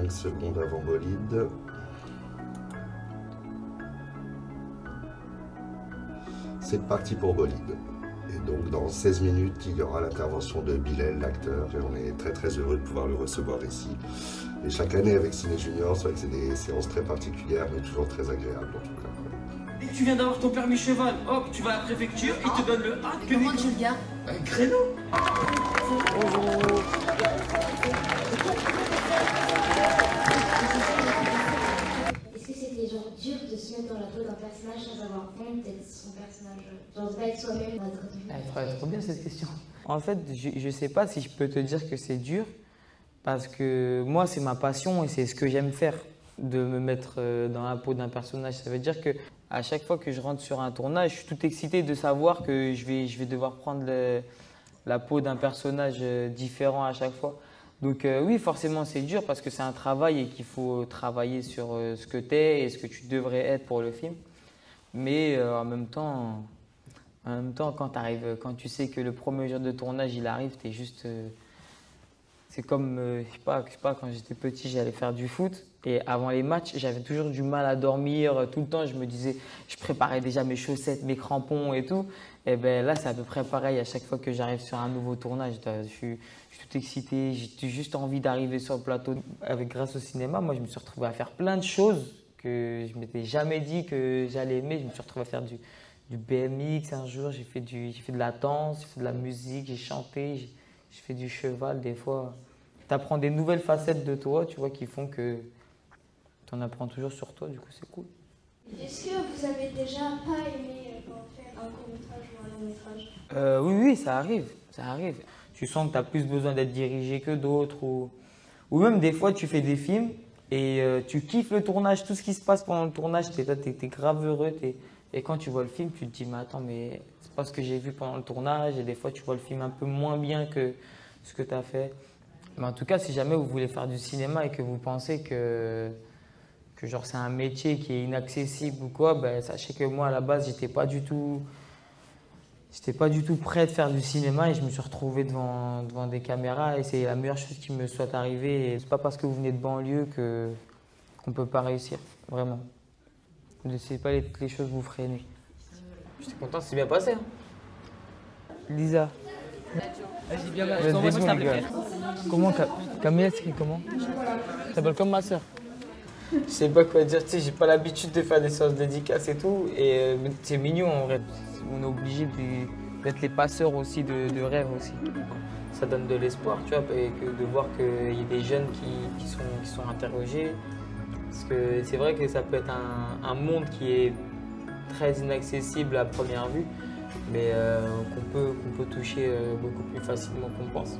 5 secondes avant bolide. C'est parti pour bolide. Et donc dans 16 minutes, il y aura l'intervention de Bilal, l'acteur, et on est très heureux de pouvoir le recevoir ici. Et chaque année avec Ciné Junior, c'est vrai que c'est des séances très particulières, mais toujours très agréables en tout cas. Et tu viens d'avoir ton permis cheval, hop, tu vas à la préfecture, ils te donnent le A. Comment tu le gardes? Un créneau. Est-ce que c'était genre dur de se mettre dans la peau d'un personnage sans avoir honte d'être son personnage? Genre de pas être soi-même dans Elle trop bien cette question. En fait, je sais pas si je peux te dire que c'est dur, parce que moi, c'est ma passion et c'est ce que j'aime faire, de me mettre dans la peau d'un personnage. Ça veut dire que à chaque fois que je rentre sur un tournage, je suis tout excité de savoir que je vais devoir prendre la peau d'un personnage différent à chaque fois. Donc oui, forcément, c'est dur parce que c'est un travail et qu'il faut travailler sur ce que tu es et ce que tu devrais être pour le film. Mais en même temps, quand tu sais que le premier jour de tournage, il arrive, tu es juste… c'est comme, je sais pas, quand j'étais petit, j'allais faire du foot. Et avant les matchs, j'avais toujours du mal à dormir. Tout le temps, je me disais, je préparais déjà mes chaussettes, mes crampons et tout. Et ben là, c'est à peu près pareil à chaque fois que j'arrive sur un nouveau tournage. Je suis tout excité, j'ai juste envie d'arriver sur le plateau. Grâce au cinéma, moi, je me suis retrouvé à faire plein de choses que je m'étais jamais dit que j'allais aimer. Je me suis retrouvé à faire du BMX un jour, j'ai fait de la danse, j'ai fait de la musique, j'ai chanté, j'ai fait du cheval des fois. Tu apprends des nouvelles facettes de toi, tu vois, qui font que tu en apprends toujours sur toi, du coup c'est cool. Est-ce que vous avez déjà pas aimé faire un court-métrage ou un long-métrage? Oui, ça arrive. Tu sens que tu as plus besoin d'être dirigé que d'autres, ou même des fois tu fais des films et tu kiffes le tournage, tout ce qui se passe pendant le tournage, t'es grave heureux. Et quand tu vois le film, tu te dis, mais attends, mais c'est pas ce que j'ai vu pendant le tournage. Et des fois, tu vois le film un peu moins bien que ce que tu as fait. Mais en tout cas, si jamais vous voulez faire du cinéma et que vous pensez que genre c'est un métier qui est inaccessible ou quoi, ben, sachez que moi, à la base, j'étais pas du tout prêt de faire du cinéma et je me suis retrouvé devant des caméras et c'est la meilleure chose qui me soit arrivée. Et c'est pas parce que vous venez de banlieue qu'on peut pas réussir, vraiment. Ne laissez pas les choses vous freiner. J'étais content, c'est bien passé. Hein. Lisa. Vas-y, bien, je t'envoie ça, s'il te plaît. Comment Camille, c'est comment? Ça s'appelle comme ma soeur. Je sais pas quoi dire, tu sais, j'ai pas l'habitude de faire des séances dédicaces et tout. Et c'est mignon en vrai. On est obligé d'être les passeurs aussi de rêves aussi. Ça donne de l'espoir, tu vois, et de voir qu'il y a des jeunes qui sont interrogés. Parce que c'est vrai que ça peut être un monde qui est très inaccessible à première vue, mais qu'on peut toucher beaucoup plus facilement qu'on pense.